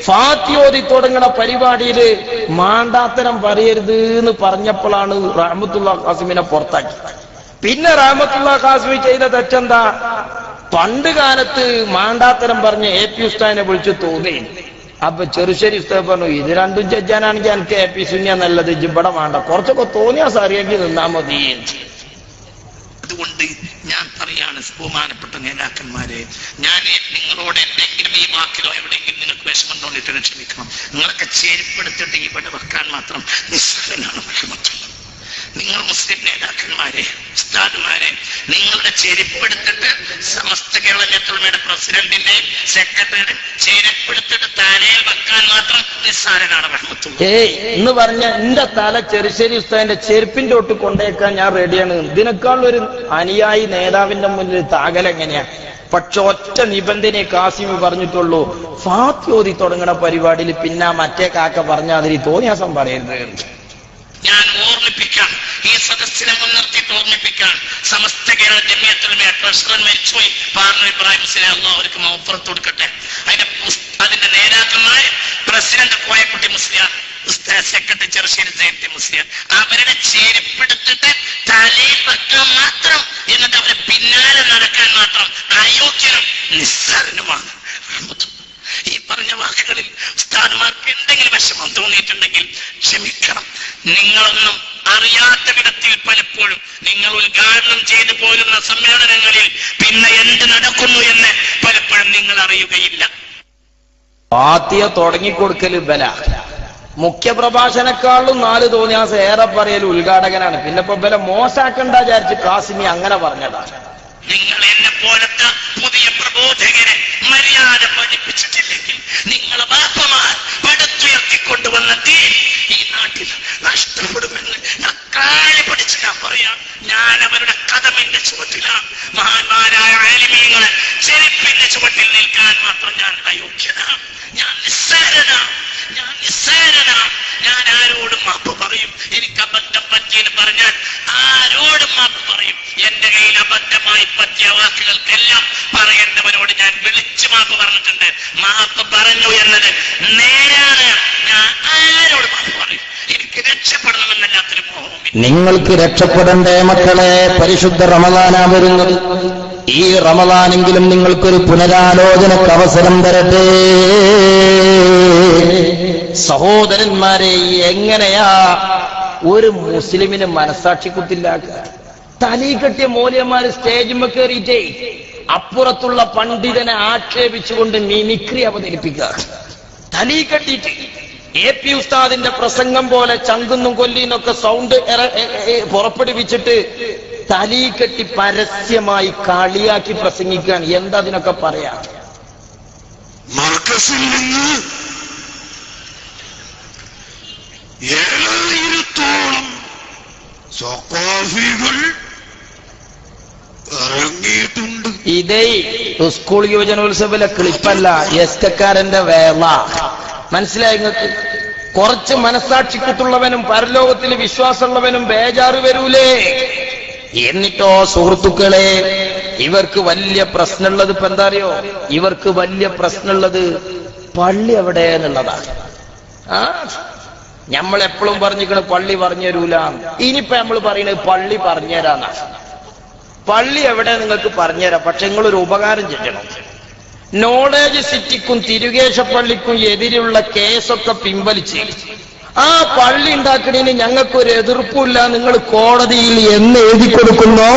ഫാത്തിയോതി തുടങ്ങുന്ന പരിപാടിയില് മാണ്ടാത്തരം പറയരുത് എന്ന് പറഞ്ഞപ്പോഴാണ് റഹ്മത്തുള്ള ഖാസിമിനെ പുറത്താക്കി. പിന്നെ റഹ്മത്തുള്ള ഖാസിമി ചെയ്ത തെറ്റെന്താ? പണ്ട് കാലത്ത് മാണ്ടാത്തരം പറഞ്ഞ AP ഉസ്താദിനെ വിളിച്ചു തോന്നി. അപ്പൊ ചെറുശ്ശേരി ഉസ്താദ് പറഞ്ഞു, ഇത് രണ്ടും ജഡ്ജാനാണെങ്കിൽ എനിക്ക് AP സുന്നിയ നല്ലത്, ജിബട വേണ്ട, കുറച്ചൊക്കെ തോന്നിയാ സാറിയാക്കി നിന്നാ മതി. അതുകൊണ്ട് ഞാൻ പറയാണ്, ബഹുമാനപ്പെട്ട നേതാക്കന്മാരെ, ഞാൻ നിങ്ങളോട് എന്തെങ്കിലും ഈ വാക്കിലോ എവിടെയെങ്കിലും നിങ്ങൾക്ക് വിഷമം തോന്നിയിട്ട് ക്ഷമിക്കണം. നിങ്ങളൊക്കെ ചെരുപ്പെടുത്തിട്ട് ഇവിടെ വെക്കാൻ മാത്രം നിസ്സാരനാണ് വിഷമത്തുള്ളത്. നിങ്ങൾ മുസ്ലിം നേതാക്കന്മാരെ, ഉസ്താദുമാരെ, നിങ്ങളുടെ ചെരുപ്പെടുത്തിട്ട് സമസ്ത കേരള ജത്തുലമയുടെ പ്രസിഡന്റിന്റെയും സെക്രട്ടറിയുടെയും ചെരുപ്പെടുത്തിട്ട് തലയിൽ വെക്കാൻ മാത്രം നിസ്സാരനാണ് റഹ്മത്തുള്ളാഹി. എന്ന് പറഞ്ഞ എന്റെ തല ചെറുശ്ശേരി ഉസ്താദിന്റെ ചെരുപ്പിന്റെ ഒട്ട് കൊണ്ടേക്കാൻ ഞാൻ റെഡിയാണ്. ഇതിനേക്കാളൊരു അനുയായി നേതാവിന്റെ മുന്നിൽ താകലെങ്ങനെയാ? പക്ഷെ ഒറ്റ നിബന്ധനയെ കാസിമി പറഞ്ഞിട്ടുള്ളൂ, ഫാത്തിയോതി തുടങ്ങുന്ന പരിപാടിയിൽ പിന്നെ മറ്റേ കാക്ക പറഞ്ഞ അതിന് തോന്നിയാസം പറയരുത്. ഞാൻ ഓർമ്മിപ്പിക്കാം, ഈ സദസ്സിനെ മുൻനിർത്തിയിട്ട് ഓർമ്മിപ്പിക്കാൻ, സമസ്ത കേരള ജമിയത്തുലമ ട്രഷറർ മരിച്ചുപോയി, പാർലർ ഇബ്രാഹിം മുസ്ലിം, അല്ലാഹു അവർക്ക് മൗഫറത്ത് കൊടുക്കട്ടെ. അതിന്റെ നേതാക്കന്മാർ പ്രസിഡന്റ് കോയക്കുട്ടി മുസ്ലിയാർ, സെക്രട്ടറി ചെറുശ്ശേരി സൈനത്തി മുസ്ലിയാർ, അവരുടെ ചെരുപ്പെടുത്തിട്ട് തലയിൽ വെക്കാൻ മാത്രം, എന്നിട്ട് അവരെ പിന്നാലെ നടക്കാൻ മാത്രം അയോഗ്യനും നിസ്സാരനുമാണ്. ഈ പറഞ്ഞ വാക്കുകളിൽ ഉസ്താദുമാർക്ക് എന്തെങ്കിലും വിഷമം തോന്നിയിട്ടുണ്ടെങ്കിൽ ക്ഷമിക്കണം. നിങ്ങളൊന്നും അറിയാത്ത വിധത്തിൽ പലപ്പോഴും നിങ്ങൾ ഉദ്ഘാടനം ചെയ്തു പോരുന്ന സമ്മേളനങ്ങളിൽ പിന്നെ എന്ത് നടക്കുന്നു എന്ന് പലപ്പോഴും നിങ്ങൾ അറിയുകയില്ല. ഫാത്തിഹ തുടങ്ങിക്കൊടുക്കല് ബല, മുഖ്യപ്രഭാഷണക്കാളും 4 തോന്നിയാസം ഏറെ പറയൽ ഉദ്ഘാടകനാണ്. പിന്നെ ഇപ്പൊ ബല മോശാക്കണ്ട വിചാരിച്ച് കാസിമി അങ്ങനെ പറഞ്ഞതാണ്. നിങ്ങൾ എന്നെ പോലത്തെ പുതിയ പ്രബോധകരെ മര്യാദ പഠിപ്പിച്ചിട്ടില്ലെങ്കിൽ നിങ്ങളെ ബാപ്പമാർ പടുത്തുയർത്തിക്കൊണ്ടുവന്ന ദീൻ ഈ നാട്ടിൽ നഷ്ടപ്പെടുമെന്ന് ഞാൻ കാലി പഠിച്ച് ഞാൻ പറയാം. ഞാൻ അവരുടെ കദമിന്റെ ചുവട്ടിലാണ്. മഹാന്മാരായ ആലിമീങ്ങളെ ചെരുപ്പിന്റെ ചുവട്ടിൽ നിൽക്കാൻ മാത്രം ഞാൻ അയോഗ്യനാണ്. ഞാൻ നിസ്സാരനാണ്. ഞാൻ ആരോടും മാപ്പ് പറയും. എനിക്ക് അബദ്ധം പറ്റിയെന്ന് പറഞ്ഞാൽ ആരോടും മാപ്പ് പറയും. എന്റെ കയ്യിൽ അബദ്ധമായി പറ്റിയ വാക്കുകൾക്കെല്ലാം പറയേണ്ടവരോട് ഞാൻ വിളിച്ചു മാപ്പ് പറഞ്ഞിട്ടുണ്ട്. മാപ്പ് പറഞ്ഞു എന്നത് നേരാണ്. ഞാൻ ആരോട് മാപ്പ് പറയും? എനിക്ക് രക്ഷപ്പെടണമെന്നല്ലാത്തൊരു മോഹവും. നിങ്ങൾക്ക് രക്ഷപ്പെടണ്ടേ മക്കളെ? പരിശുദ്ധ റമദാനാ വരുന്നത്. ഈ റമദാനെങ്കിലും നിങ്ങൾക്കൊരു പുനരാലോചനക്ക് അവസരം തരട്ടെ. സഹോദരന്മാരെ, എങ്ങനെയാ ഒരു മുസ്ലിമിന് മനസാക്ഷി കുത്തില്ലാക്കുക? തലി കെട്ടിയ മൂല്യന്മാര് സ്റ്റേജിന്മേൽ കയറിയിട്ടേ അപ്പുറത്തുള്ള പണ്ഡിതനെ ആക്ഷേപിച്ചുകൊണ്ട് മിമിക്രി അവതരിപ്പിക്കുക. തലി കെട്ടിയിട്ട് AP ഉസ്താദിന്റെ പ്രസംഗം പോലെ ചങ്കുന്നും കൊല്ലിന്നൊക്കെ സൗണ്ട് പുറപ്പെടുവിച്ചിട്ട് തലി കെട്ടി പരസ്യമായി കളിയാക്കി പ്രസംഗിക്കാൻ. എന്താ അതിനൊക്കെ പറയാ? മർക്കസിൽ നിന്ന് 7000-ഓളം സഖാഫികൾ ഇറങ്ങിയിട്ടുണ്ട്. ഇതേ സ്കൂൾ യുവജനോത്സവിലെ ക്ലിപ്പല്ല, എസ്കക്കാരന്റെ വേള. മനസ്സിലായി നിങ്ങൾക്ക്? കുറച്ച് മനസാക്ഷിക്കുത്തുള്ളവനും പരലോകത്തിൽ വിശ്വാസമുള്ളവനും ബേജാറ് വരൂലേ? എന്നിട്ടോ സുഹൃത്തുക്കളെ, ഇവർക്ക് വലിയ പ്രശ്നമുള്ളത് ഇപ്പൊ എന്താ അറിയോ? ഇവർക്ക് വലിയ പ്രശ്നമുള്ളത് പള്ളി എവിടെ എന്നുള്ളതാണ്. നമ്മളെപ്പോഴും പറഞ്ഞിരിക്കണ പള്ളി പറഞ്ഞു തരൂല. ഇനിയിപ്പോ നമ്മൾ പറയുന്നത് പള്ളി പറഞ്ഞുതരാന്നാ. പള്ളി എവിടെ നിങ്ങൾക്ക് പറഞ്ഞുതരാം, പക്ഷെ നിങ്ങളൊരു ഉപകാരം ചെയ്യണം. നോളേജ് സിറ്റിക്കും തിരുകേശപ്പള്ളിക്കും എതിരെയുള്ള കേസൊക്കെ പിൻവലിച്ച് ആ പള്ളി ഉണ്ടാക്കണേന് ഞങ്ങൾക്കൊരു എതിർപ്പില്ല. നിങ്ങൾ കോടതിയിൽ എന്ന് എഴുതി കൊടുക്കുന്നോ,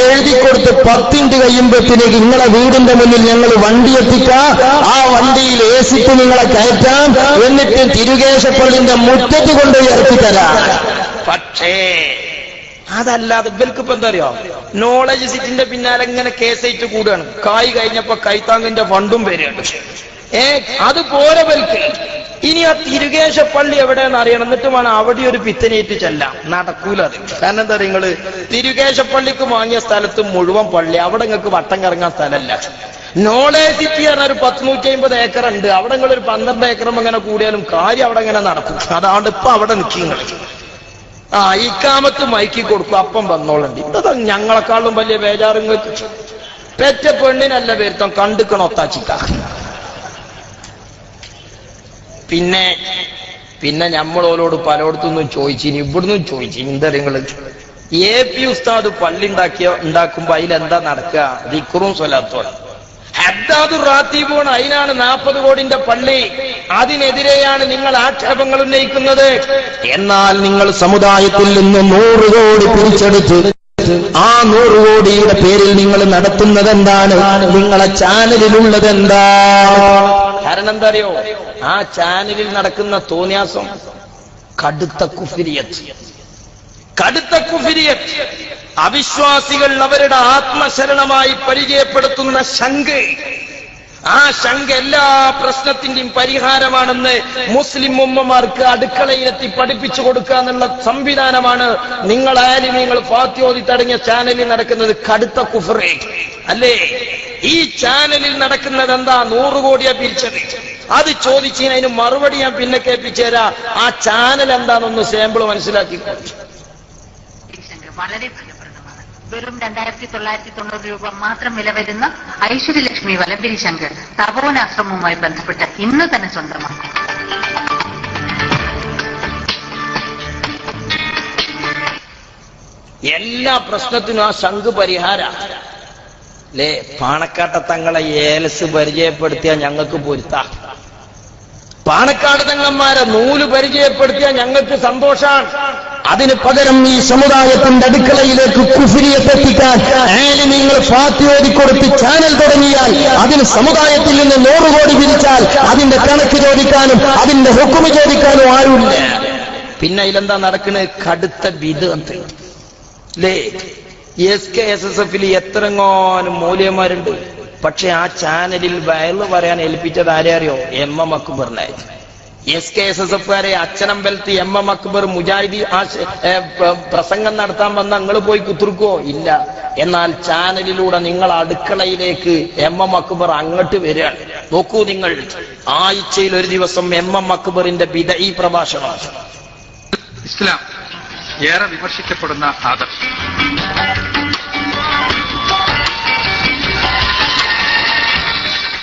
എഴുതി കൊടുത്ത് 10 മിനിറ്റ് കഴിയുമ്പോഴത്തേക്ക് നിങ്ങളെ വീടിന്റെ മുന്നിൽ ഞങ്ങൾ വണ്ടി എത്തിക്കാം. ആ വണ്ടിയിൽ ഏസിട്ട് നിങ്ങളെ കയറ്റാം. എന്നിട്ട് തിരുകേശപ്പള്ളിന്റെ മുറ്റത്ത് കൊണ്ട് ഇറക്കി തരാം. പക്ഷേ അതല്ലാതെ ഇവർക്ക് എന്താ അറിയോ? നോളജ് സിറ്റിന്റെ പിന്നാലെ ഇങ്ങനെ കേസായിട്ട് കൂടുകയാണ്. കായ് കഴിഞ്ഞപ്പോ കൈത്താങ്ങിന്റെ ഫണ്ടും വരികയാണ്. അതുപോലെ വൽക്ക് ഇനി ആ തിരുകേശപ്പള്ളി എവിടെയെന്ന് അറിയണം. എന്നിട്ട് വേണം അവിടെ ഒരു പിത്തനേറ്റ് ചെല്ലാം. നടക്കൂല അത്. കാരണം എന്താ പറയുക, നിങ്ങള് തിരുകേശപ്പള്ളിക്ക് വാങ്ങിയ സ്ഥലത്ത് മുഴുവൻ പള്ളി, അവിടെ നിങ്ങൾക്ക് വട്ടം കറങ്ങാൻ സ്ഥലമല്ല. നോളേജ് സിറ്റി പറഞ്ഞ ഒരു 150 ഏക്കർ ഉണ്ട്. അവിടെ നിങ്ങളൊരു 12 ഏക്കറും അങ്ങനെ കൂടിയാലും കാര്യം അവിടെ ഇങ്ങനെ നടക്കും. അതാണ്ട് ഇപ്പൊ അവിടെ നിൽക്കുക. ഇക്കാമത്ത് മയക്കി കൊടുക്കും, അപ്പം വന്നോളണ്ടി. ഇതാ ഞങ്ങളെക്കാളും വലിയ ബേജാറുങ്ങൾ. പെറ്റ പെണ്ണിനല്ല വരുത്തം, കണ്ടുക്കണോ താച്ചിക്ക. പിന്നെ നമ്മളോരോട് പലയിടത്തുനിന്നും ചോദിച്ചിനി, ഇവിടുന്നും ചോദിച്ചിനി. എന്താ നിങ്ങള് AP ഉസ്താദ് പള്ളി ഉണ്ടാക്കുമ്പോ അതിലെന്താ നടക്കുക? ദിക്റും സ്വലാത്തും. ഹദ്ദാദുർ റാത്തീബുണ്, അതിനാണ് 40 കോടിന്റെ പള്ളി. അതിനെതിരെയാണ് നിങ്ങൾ ആക്ഷേപങ്ങൾ ഉന്നയിക്കുന്നത്. എന്നാൽ നിങ്ങൾ സമുദായത്തിൽ നിന്ന് 100 കോടി പിരിച്ചെടുത്ത് ആ 100 കോടിയുടെ പേരിൽ നിങ്ങൾ നടത്തുന്നത് എന്താണ്? നിങ്ങളെ ചാനലിലുള്ളത് എന്താ? കാരണം എന്താ അറിയോ? ആ ചാനലിൽ നടക്കുന്ന തോന്നിയാസം കടുത്ത കുഫ്രിയത്ത്. അവിശ്വാസികൾ അവരുടെ ആത്മശരണമായി പരിചയപ്പെടുത്തുന്ന ശങ്ക്, ആ ശങ്ക് എല്ലാ പ്രശ്നത്തിന്റെയും പരിഹാരമാണെന്ന് മുസ്ലിം ഉമ്മമാർക്ക് അടുക്കളയിലെത്തി പഠിപ്പിച്ചു കൊടുക്കുക എന്നുള്ള സംവിധാനമാണ് നിങ്ങൾ ഫാത്തിയോതി തടങ്ങിയ ചാനലിൽ നടക്കുന്നത്. കടുത്ത കുഫ്ർ അല്ലേ? ഈ ചാനലിൽ നടക്കുന്നത് എന്താ? 100 കോടിയാ പിരിച്ചത്. അത് ചോദിച്ചതിന് അതിന് മറുപടി ഞാൻ പിന്നെ കേൾപ്പിച്ചേരാ. ആ ചാനൽ എന്താണെന്ന് സാമ്പിൾ മനസ്സിലാക്കി. വളരെ ഫലപ്രദമാണ്. വെറും 2990 രൂപ മാത്രം വില വരുന്ന ഐശ്വര്യലക്ഷ്മി വലംപിരി ശങ്കർ തപോവൻ ആശ്രമവുമായി ബന്ധപ്പെട്ട് ഇന്ന് തന്നെ സ്വന്തമാക്കും. എല്ലാ പ്രശ്നത്തിനും ആ ശങ്ക് പരിഹാര അല്ലേ? പാണക്കാട്ട തങ്ങളെ ഏലസ് പരിചയപ്പെടുത്തിയാൽ ഞങ്ങൾക്ക് പൊരുത്താം. പാണക്കാട് തങ്ങന്മാരെ നൂല് പരിചയപ്പെടുത്തിയാൽ ഞങ്ങൾക്ക് സന്തോഷാണ്. അതിന് പകരം ഈ സമുദായത്തിന്റെ അടുക്കളയിലേക്ക് കുഫ്രിയത്ത് എത്തിക്കാൻ നിങ്ങൾ ഫാത്തിയോതി കൊടുത്ത് ചാനൽ തുടങ്ങിയാൽ അതിന് സമുദായത്തിൽ നിന്ന് 100 കോടി പിരിച്ചാൽ അതിന്റെ കണക്ക് ചോദിക്കാനും അതിന്റെ ഹുക്കുമ് ചോദിക്കാനും ആരുമില്ല. പിന്നെ ഇതിലെന്താ നടക്കുന്നത്? കടുത്ത ബിദ്അത്ത് അല്ലേ? SKSSF എത്രങ്ങാനും മൂല്യന്മാരുണ്ട്. പക്ഷെ ആ ചാനലിൽ വയല് പറയാൻ ഏൽപ്പിച്ചത് ആരെ അറിയോ? MM അക്ബറിനെ. SKSSFകാരെ അച്ഛനമ്പലത്തി MM അക്ബർ മുജാഹിദി പ്രസംഗം നടത്താൻ വന്ന നിങ്ങൾ പോയി കുത്തിർക്കോ? ഇല്ല. എന്നാൽ ചാനലിലൂടെ നിങ്ങൾ അടുക്കളയിലേക്ക് MM അക്ബർ അങ്ങോട്ട് വരികയാണ്. നോക്കൂ നിങ്ങൾ, ആഴ്ചയിൽ ഒരു ദിവസം MM അക്ബറിന്റെ ബിദഈ പ്രഭാഷണം. ഇസ്ലാം ഏറെ വിമർശിക്കപ്പെടുന്ന ആദർശം.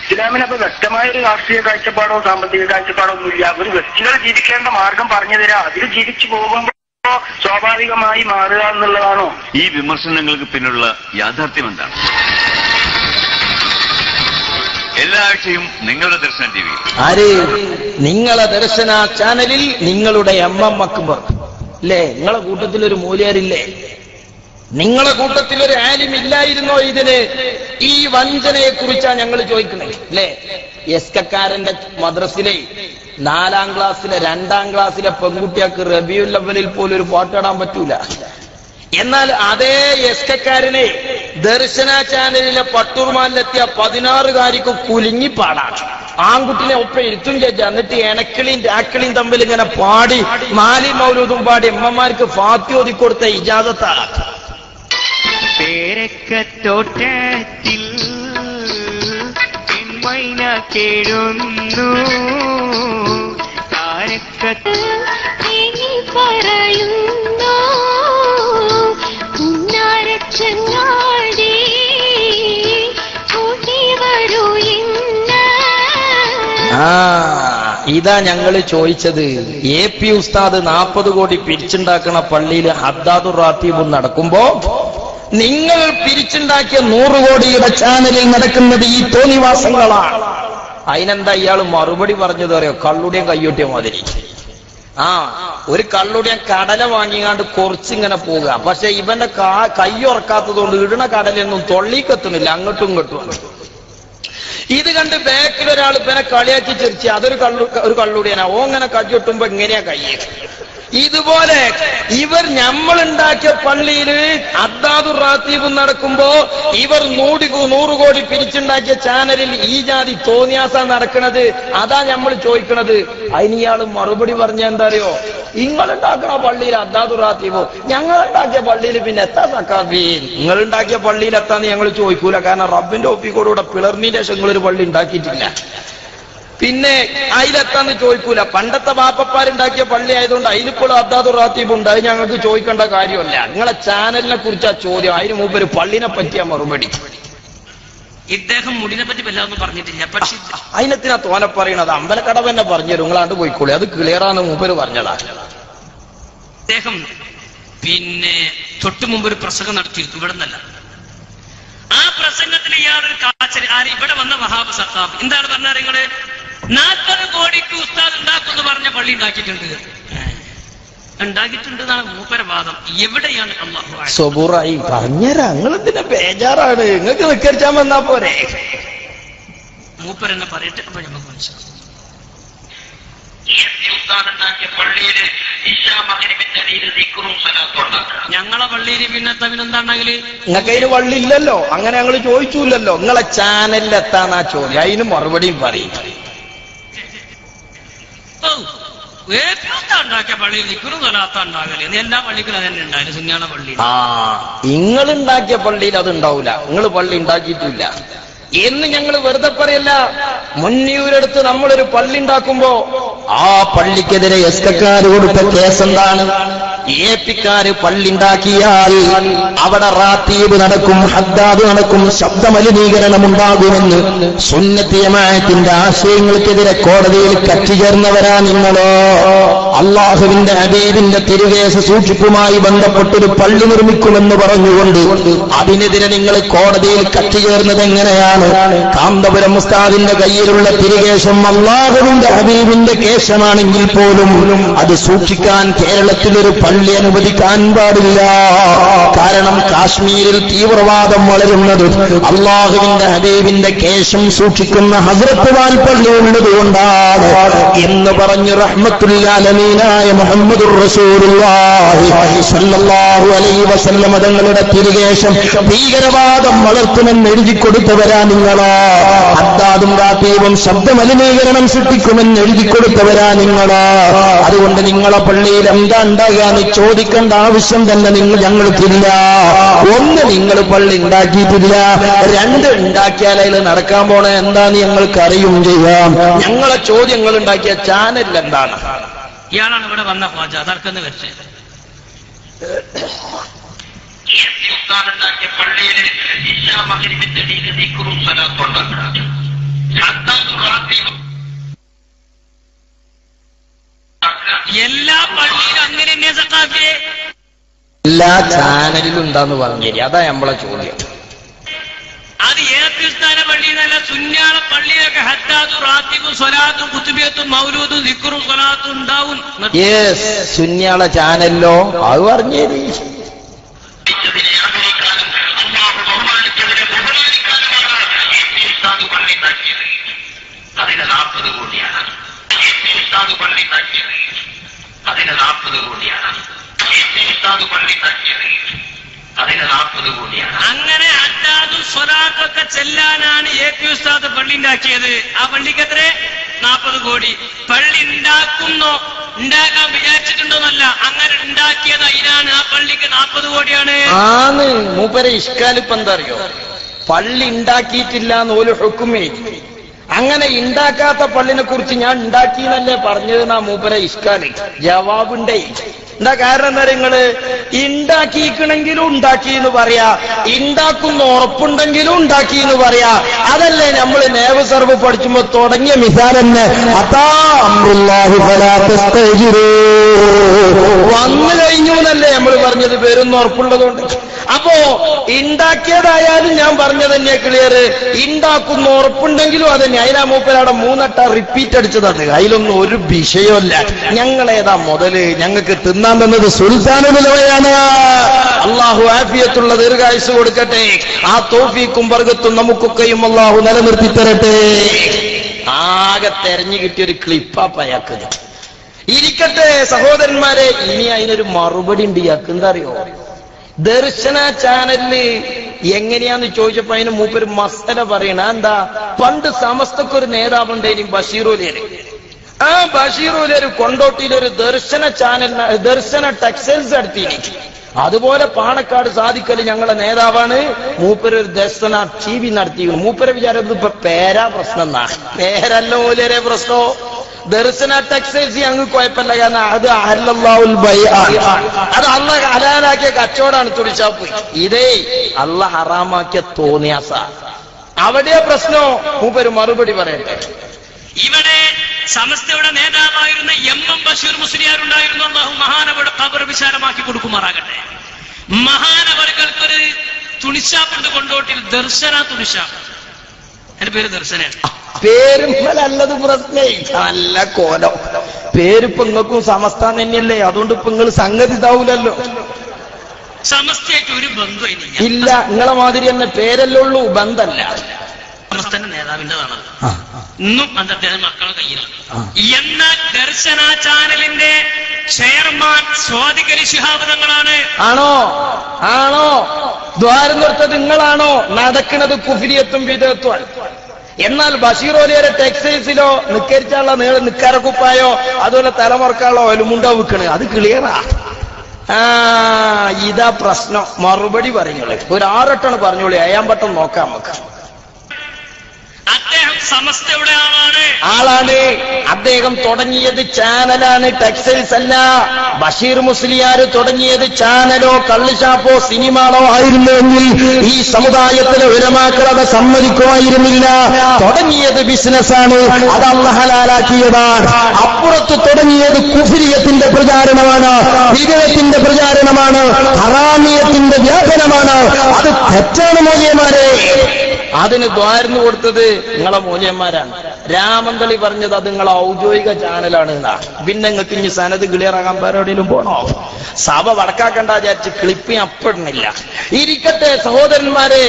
ഇസ്ലാമിനപ്പോ വ്യക്തമായ ഒരു രാഷ്ട്രീയ കാഴ്ചപ്പാടോ സാമ്പത്തിക കാഴ്ചപ്പാടോ ഒന്നുമില്ല. ഒരു വ്യക്തികൾ ജീവിക്കേണ്ട മാർഗം പറഞ്ഞു തരാം. അതിൽ ജീവിച്ചു പോകുമ്പോ സ്വാഭാവികമായി മാറുക എന്നുള്ളതാണോ? ഈ വിമർശനങ്ങൾക്ക് പിന്നിലുള്ള യാഥാർത്ഥ്യം എന്താണ്? എല്ലാ ആഴ്ചയും നിങ്ങളുടെ ദർശന TV ആര്? നിങ്ങളെ ദർശന ചാനലിൽ നിങ്ങളുടെ MM അക്ബർ അല്ലേ? നിങ്ങളെ കൂട്ടത്തിലൊരു മൂല്യരില്ലേ? നിങ്ങളെ കൂട്ടത്തിലൊരു ആലിമില്ലായിരുന്നോ? ഇതിന് ഈ വഞ്ചനയെ കുറിച്ചാണ് ഞങ്ങൾ ചോദിക്കുന്നത് അല്ലേ? എസ്കക്കാരന്റെ മദ്രസിലെ 4ാം ക്ലാസ്സിലെ 2ാം ക്ലാസ്സിലെ പെൺകുട്ടികൾക്ക് റബിയുൽ അവ്വലിൽ പോലും ഒരു ഫോട്ടോ ഇടാൻ പറ്റൂല. എന്നാൽ അതേ എസ്കക്കാരനെ ദർശന ചാനലിലെ പട്ടൂർമാനിലെത്തിയ 16കാരിക്ക് കുലുങ്ങി പാടാണ്. ആൺകുട്ടിനെ ഒപ്പം ഇരുത്തും ചേച്ച. എന്നിട്ട് എണക്കിളിയും രാക്കിളിയും തമ്മിൽ ഇങ്ങനെ പാടി മാലി മൗലൂദും പാടി എമ്മമാർക്ക് ഫാത്തിയോതി കൊടുത്ത ഇജാസത്താണ്. പേരക്കത്തോട്ടത്തിൽ പെൺമൈന കേഴുന്നു താരക്കത്ത് പറയുന്നു ഉന്നാരച്ചങ്ങാടി കൂട്ടി വരൂ ഇന്ന്. ഇതാ ഞങ്ങൾ ചോദിച്ചത്. AP ഉസ്താദ് 40 കോടി പിരിച്ചുണ്ടാക്കുന്ന പള്ളിയിൽ ഹദ്ദാദുർ റാത്തീബും നടക്കുമ്പോ നിങ്ങൾ പിരിച്ചുണ്ടാക്കിയ 100 കോടിയുടെ ചാനലിൽ നടക്കുന്നത് ഈ തോന്നിവാസങ്ങളാണ്. അതിനെന്താ ഇയാൾ മറുപടി പറഞ്ഞത് അറിയോ? കള്ളുടിയും കയ്യൊട്ടിയ മാതിരി. ഒരു കള്ളുടിയൻ കടല വാങ്ങിയാണ്ട് കുറച്ചിങ്ങനെ പോവുക. പക്ഷെ ഇവന്റെ കയ്യുറക്കാത്തത് കൊണ്ട് ഇടണ കടലൊന്നും തൊള്ളിക്കെത്തുന്നില്ല, അങ്ങോട്ടും ഇങ്ങോട്ടും. ഇത് കണ്ട് ബാക്കിൽ ഒരാൾ ഇവനെ കളിയാക്കി ചിരിച്ച് അതൊരു കള്ളുടിയനാ. ഓങ്ങനെ കയ്യൊട്ടുമ്പോ എങ്ങനെയാ കയ്യേ? ഇതുപോലെ ഇവർ നമ്മളുണ്ടാക്കിയ പള്ളിയിൽ ഹദ്ദാദുർ റാത്തീബ് നടക്കുമ്പോ ഇവർ 100 കോടി പിരിച്ചുണ്ടാക്കിയ ചാനലിൽ ഈ ജാതി തോന്നിയാസ നടക്കുന്നത്. അതാ നമ്മൾ ചോദിക്കണത്. അതിന് ഇയാൾ മറുപടി പറഞ്ഞ എന്താ അറിയോ? നിങ്ങളുണ്ടാക്കണ പള്ളിയിൽ ഹദ്ദാദുർ റാത്തീബോ, ഞങ്ങളുണ്ടാക്കിയ പള്ളിയിൽ പിന്നെ എത്താ സക്കാഫി? നിങ്ങളുണ്ടാക്കിയ പള്ളിയിൽ എത്താന്ന് ഞങ്ങൾ ചോദിക്കൂല. കാരണം റബ്ബിന്റെ ഒപ്പിക്കോടുകൂടെ പിളർന്നതിന്റെ ശേഷം നിങ്ങളൊരു പള്ളി ഉണ്ടാക്കിയിട്ടില്ല. പിന്നെ അതിലെത്താന്ന് ചോദിക്കൂല. പണ്ടത്തെ ബാപ്പപ്പാരുണ്ടാക്കിയ പള്ളി ആയതുകൊണ്ട് അതിലിപ്പോഴും ഹദ്ദാദുർ റാത്തീബ് ഉണ്ട്. അത് ഞങ്ങൾക്ക് ചോദിക്കേണ്ട കാര്യമല്ല. നിങ്ങളെ ചാനലിനെ കുറിച്ചാ ചോദ്യം. അതിന് മുമ്പ് ഒരു പള്ളിനെ പറ്റിയ മറുപടി. ഇദ്ദേഹം മുടിനെ പറ്റി വല്ലാതൊന്നും പറഞ്ഞിട്ടില്ല. പക്ഷെ അതിനെത്തിനാ തോനെ പറയണത്? അമ്പലക്കടവ് തന്നെ പറഞ്ഞു നിങ്ങളാണ്ട് പോയിക്കോളി, അത് ക്ലിയറാന്ന് മൂപ്പര് പറഞ്ഞതാ. അദ്ദേഹം പിന്നെ തൊട്ടു മുമ്പ് ഒരു പ്രസംഗം നടത്തിയിരുന്നു, ഇവിടെ നിന്നല്ല. ആ പ്രസംഗത്തിൽ ഇയാളൊരു കാച്ചരി ആര് ഇവിടെ വന്ന വഹാബ് സത്താബ് എന്താണ് പറഞ്ഞാൽ നിങ്ങള് 40 കോടിക്ക് ഉസ്താദ് ഉണ്ടാക്കുമെന്ന് പറഞ്ഞ പള്ളി ഉണ്ടാക്കിയിട്ടുണ്ട് എന്നാണ് മൂപ്പര വാദം. എവിടെയാണ് അല്ലാഹു സബൂറായി പറഞ്ഞരാ, നിങ്ങളെന്തിനാ ബേജാറാണ്? നിങ്ങൾക്ക് നിക്കരിച്ചാൻ വന്നാ പോരെ? മൂപ്പരെന്നെ പറയട്ടെ, അപ്പൊ നമുക്ക് മനസ്സിലാവും. ഞങ്ങളെ പള്ളിയിൽ പിന്നെ തവിനെന്താണെങ്കില് നിങ്ങൾക്ക് അതിന് വള്ളി ഇല്ലല്ലോ, അങ്ങനെ ഞങ്ങൾ ചോദിച്ചില്ലല്ലോ. നിങ്ങളെ ചാനലിലെത്താന്നാ ചോദ്യം, അതിന് മറുപടിയും പറയും. ഉണ്ടാക്കിയ പള്ളിയിൽ നിൽക്കുന്നു തൊലാത്ത ഉണ്ടാകല് എല്ലാ പള്ളിക്കും അതന്നെ ഉണ്ടായാലും സുന്യാള പള്ളി. നിങ്ങൾ ഉണ്ടാക്കിയ പള്ളിയിൽ അത് ഉണ്ടാവൂല, നിങ്ങൾ പള്ളി ഉണ്ടാക്കിയിട്ടില്ല എന്ന് ഞങ്ങൾ വെറുതെ പറയല്ല. മുന്നിയൂരെടുത്ത് നമ്മളൊരു പള്ളി ഉണ്ടാക്കുമ്പോ ആ പള്ളിക്കെതിരെ എസ്കക്കാര് കൊടുത്ത കേസ് എന്താണ്? ഏപ്പിക്കാര് പള്ളി ഉണ്ടാക്കിയാൽ അവിടെ റാത്തീബ് നടക്കും, ഹദ്ദാദ് നടക്കും, ശബ്ദമലിനീകരണം ഉണ്ടാകുമെന്ന് സുന്നത്തി ജമാഅത്തിന്റെ ആശയങ്ങൾക്കെതിരെ കോടതിയിൽ കക്ഷി ചേർന്നവരാ നിങ്ങളോ? അള്ളാഹുവിന്റെ ഹബീബിന്റെ തിരുകേശ സൂക്ഷിപ്പുമായി ബന്ധപ്പെട്ടൊരു പള്ളി നിർമ്മിക്കുമെന്ന് പറഞ്ഞുകൊണ്ട് അതിനെതിരെ നിങ്ങൾ കോടതിയിൽ കക്ഷി ചേർന്നത് എങ്ങനെയാണ്? കാന്തപുരം ഉസ്താദിന്റെ കയ്യിലുള്ള തിരുകേശം അള്ളാഹുവിന്റെ ഹബീബിന്റെ കേശമാണെങ്കിൽ പോലും അത് സൂക്ഷിക്കാൻ കേരളത്തിലൊരു പള്ളി അനുവദിക്കാൻ പാടില്ല. കാരണം കാശ്മീരിൽ തീവ്രവാദം വളരുന്നത് അള്ളാഹുവിന്റെ ഹബീബിന്റെ കേശം സൂക്ഷിക്കുന്ന ഹസ്രത്ത് വാൽ പള്ളി ഉള്ളതുകൊണ്ടാണ് എന്ന് പറഞ്ഞു റഹ്മത്തുൽ ആലമീനായ മുഹമ്മദുർ റസൂലുള്ളാഹി സ്വല്ലല്ലാഹു അലൈഹി വസല്ലം തങ്ങളുടെ തിരുകേശം ഭീകരവാദം വളർത്തുമെന്ന് എഴുതി കൊടുത്തവരാ നിങ്ങളോ? ഹദ്ദാദും റാത്തീബും ശബ്ദമലിനീകരണം സൃഷ്ടിക്കുമെന്ന് എഴുതി കൊടുത്തവരാ നിങ്ങളോ? അതുകൊണ്ട് നിങ്ങളെ പള്ളിയിൽ എന്താ ഉണ്ടാകാന്ന് ചോദിക്കേണ്ട ആവശ്യം തന്നെ ഞങ്ങൾക്കില്ല. ഒന്ന്, നിങ്ങൾ പള്ളി ഉണ്ടാക്കിയിട്ടില്ല. 2, ഉണ്ടാക്കിയാൽ അതിൽ നടക്കാൻ പോണ എന്താന്ന് ഞങ്ങൾക്ക് അറിയും ചെയ്യാം. ഞങ്ങളെ ചോദ്യങ്ങൾ ഉണ്ടാക്കിയ ചാനലിൽ എന്താണ്? ഇയാളാണ് ഇവിടെ വന്ന ഖ്വാജ അതർക്കെന്ന് വെച്ചത്. ഉണ്ടാക്കിയ പള്ളിയിൽ എല്ലാ പള്ളിയിലും അങ്ങനെ തന്നെ സഖാഫിയെ എല്ലാ ചാനലിലും ഉണ്ടാന്ന് പറഞ്ഞു തരി, അതാ നമ്മളെ ചോദ്യം. അത് ഏപ്പിസ്ഥാന പള്ളിന്നല്ല, സുന്യാള പള്ളിയൊക്കെ ഹദ്ദാദും റാത്തിബും സ്വലാത്തും കുത്തുബിയത്തും മൗലൂദും ദിക്റും സ്വലാത്തും ഉണ്ടാവും. യെസ്, സുന്യാള ചാനലിലോ അത് പറഞ്ഞു തരി. അതിന് 40 കോടിയാണ്. പള്ളി ഉണ്ടാക്കിയത് അതിന് 40 കോടിയാണ്. പള്ളി ഉണ്ടാക്കിയത് അതിന് 40 കോടിയാണ്. അങ്ങനെ ഹദ്ദാദും സ്വലാത്തൊക്കെ ചെല്ലാനാണ് എപി ഉസ്താദ് പള്ളി ഉണ്ടാക്കിയത്. ആ പള്ളിക്ക് എത്ര? 40 കോടി. പള്ളി ഉണ്ടാക്കാൻ വിചാരിച്ചിട്ടുണ്ടോന്നല്ല, അങ്ങനെ ഉണ്ടാക്കിയത് അതിനാണ്. ആ പള്ളിക്ക് 40 കോടിയാണ്. ആന്ന് മൂപ്പരെ ഇഷ്കാലിപ്പം എന്താ അറിയോ? പള്ളി ഉണ്ടാക്കിയിട്ടില്ല എന്ന് ഒരു ഹുക്കുമേ. അങ്ങനെ ഉണ്ടാക്കാത്ത പള്ളിനെ കുറിച്ച് ഞാൻ ഉണ്ടാക്കിയെന്നല്ലേ പറഞ്ഞതെന്നാ മൂപ്പരെ ഇഷ്കാലി. ജവാബുണ്ടേ. എന്താ കാരണം എന്താ? നിങ്ങള് ഉണ്ടാക്കിക്കണെങ്കിലും ഉണ്ടാക്കി എന്ന് പറയാ, ഉണ്ടാക്കുന്ന ഉറപ്പുണ്ടെങ്കിലും ഉണ്ടാക്കി എന്ന് പറയാ. അതല്ലേ നമ്മള് നേവ് സർവ് പഠിച്ചുമ്പോ തുടങ്ങിയ മിസാൽ തന്നെ വന്നു കഴിഞ്ഞു എന്നല്ലേ നമ്മൾ പറഞ്ഞത്, പേരൊന്നും ഉറപ്പുള്ളതുകൊണ്ട്. അപ്പോ ഉണ്ടാക്കിയതായാലും ഞാൻ പറഞ്ഞത് തന്നെ ക്ലിയർ, ഉണ്ടാക്കുന്ന ഉറപ്പുണ്ടെങ്കിലും അതന്നെ. അതിനാ മൂപ്പരാടെ 3 വട്ടം റിപ്പീറ്റ് അടിച്ചത്. അതിലൊന്നും ഒരു വിഷയമല്ല. ഞങ്ങളേതാ മുതല്? ഞങ്ങൾക്ക് തിന്നാൻ തന്നത് സുൽത്താനുലവയാണ്. അള്ളാഹു ആഫിയത്തുള്ള ദീർഘായുസ് കൊടുക്കട്ടെ. ആ തൗഫീഖും ബർക്കത്തും നമുക്കൊക്കെയും അള്ളാഹു നിലനിർത്തി തരട്ടെ. ആകെ തെരഞ്ഞു കിട്ടിയൊരു ക്ലിപ്പാപ്പയാക്ക് ഇരിക്കട്ടെ സഹോദരന്മാരെ. ഇനി അതിനൊരു മറുപടി ഉണ്ട് ഇയാൾക്ക്. എന്താ അറിയോ? ദർശന ചാനലില് എങ്ങനെയാന്ന് ചോദിച്ചപ്പോ അതിന് മൂപ്പര് മസല പറയണ എന്താ? പണ്ട് സമസ്തക്കൊരു നേതാവുണ്ടേനും ബഷീറുലേര്. ആ ബഷീറുലേര് കൊണ്ടോട്ടിയിലൊരു ദർശന ചാനൽ, ദർശന ടെക്സ്റ്റൈൽസ് നടത്തിയിനി. അതുപോലെ പാണക്കാട് സാദിക്കല് ഞങ്ങളെ നേതാവാണ്. മൂപ്പര് ഒരു ദർശന TV നടത്തി. മൂപ്പര് വിചാരം ഇപ്പൊ പേരാ പ്രശ്നം എന്നാ. പേരല്ല മൂലരെ പ്രശ്നോ. ദർശന ടെക്സ്റ്റൈൽസ് ഞങ്ങൾക്ക് കുഴപ്പമില്ല, കാരണം അത് അഹല്ലല്ലാഹുൽ ബൈഅ, അത് അള്ളാഹ് ഹലാലാക്കിയ കച്ചവടമാണ്. തുടിച്ചാ പോയി. ഇതേ അള്ളാഹ് ഹറാമാക്കിയ തോന്നിയാസ. അവിടെ പ്രശ്നോ മൂപ്പര് മറുപടി പറയട്ടെ. ഇവിടെ സമസ്തയുടെ നേതാവായിരുന്ന എം ബഷീർ മുസ്ലിയാരുണ്ടായിരുന്നു. അല്ലാഹു മഹാനവരുടെ ഖബർ വിശാലമാക്കി കൊടുക്കുമാറാകട്ടെ. മഹാനവർകൾക്കൊരു തുണിശാപ്പുണ്ട് കൊണ്ടോട്ടിൽ, ദർശന തുണിശാപ്പ്. എന്റെ പേര് ദർശനാണ്. പേരുമ്പലല്ലത് പ്രശ്നേ, നല്ല കോലം. പേരിപ്പൊ നിങ്ങൾക്കും സമസ്ത തന്നെയല്ലേ, അതുകൊണ്ട് ഇപ്പൊ നിങ്ങൾ സംഗതി ഇതാവൂലല്ലോ. സമസ്തയായിട്ട് ഒരു ബന്ധം ഇല്ല, നിങ്ങളെ മാതിരി തന്നെ പേരല്ലേ ഉള്ളൂ, ബന്ധല്ല. സമസ്തന്റെ നേതാവിൻ്റെതാണ് ഇന്നും അദ്ദേഹം മക്കളെ കയ്യിലാണ്. എന്നാൽ ദർശന ചാനലിന്റെ ചെയർമാൻ സ്വാദിഖലി ശിഹാബ് തങ്ങളാണ്. ആണോ ദ്വാരം നിർത്തത് നിങ്ങളാണോ? നടക്കുന്നത് കുഫ്രിയത്തും വിദഅത്തുമാണ്. എന്നാൽ ബഷീർ ഓലിയുടെ ടെക്സ്റ്റൈൽസിലോ നിക്കരിച്ചാലുള്ള നിക്കാരക്കുപ്പായോ അതുപോലെ തലമുറക്കാളോ മുണ്ട വിൽക്കണ്, അത് ക്ലിയറാ. ഇതാ പ്രശ്നം. മറുപടി പറഞ്ഞോളെ, ഒരു 6 വട്ടമാണ് പറഞ്ഞോളി, അയാൻ വട്ടം നോക്കാം നമുക്ക്. അദ്ദേഹം സമസ്തയുടെ ആളാണ്. അദ്ദേഹം തുടങ്ങിയത് ചാനലാണ്, ടെക്സ്റ്റൈൽസ് അല്ല. ബഷീർ മുസ്ലിയാർ തുടങ്ങിയത് ചാനലോ കള്ളുഷാപ്പോ സിനിമാളോ ആയിരുന്നെങ്കിൽ ഈ സമുദായത്തിലെ ഉലമാക്കൾ അത് സമ്മതിക്കുമായിരുന്നില്ല. തുടങ്ങിയത് ബിസിനസ്സാണ്, അത് അല്ലാഹു ഹലാലാക്കിയതാണ്. അപ്പുറത്ത് തുടങ്ങിയത് കുഫ്രിയത്തിന്റെ പ്രചാരണമാണ്, വിദഅത്തിന്റെ പ്രചാരണമാണ്, ഹറാമിയത്തിന്റെ വ്യാപനമാണ്. അത് തെറ്റാണ് മൂല്യന്മാരെ. അതിന് ദ്വാരന്ന് കൊടുത്തത് നിങ്ങളെ മൂല്യന്മാരാണ്. രാമന്തളി പറഞ്ഞത് അത് നിങ്ങളെ ഔദ്യോഗിക ചാനലാണ് എന്നാ. പിന്നെ നിങ്ങൾക്ക് ഇനി സനത് ക്ലിയർ ആകാൻ വേറെവിടെയും പോണോ? സഭ വടക്കാക്കണ്ട വിചാരിച്ച് ക്ലിപ്പ് അപ്പിടുന്നില്ല. ഇരിക്കട്ടെ സഹോദരന്മാരെ.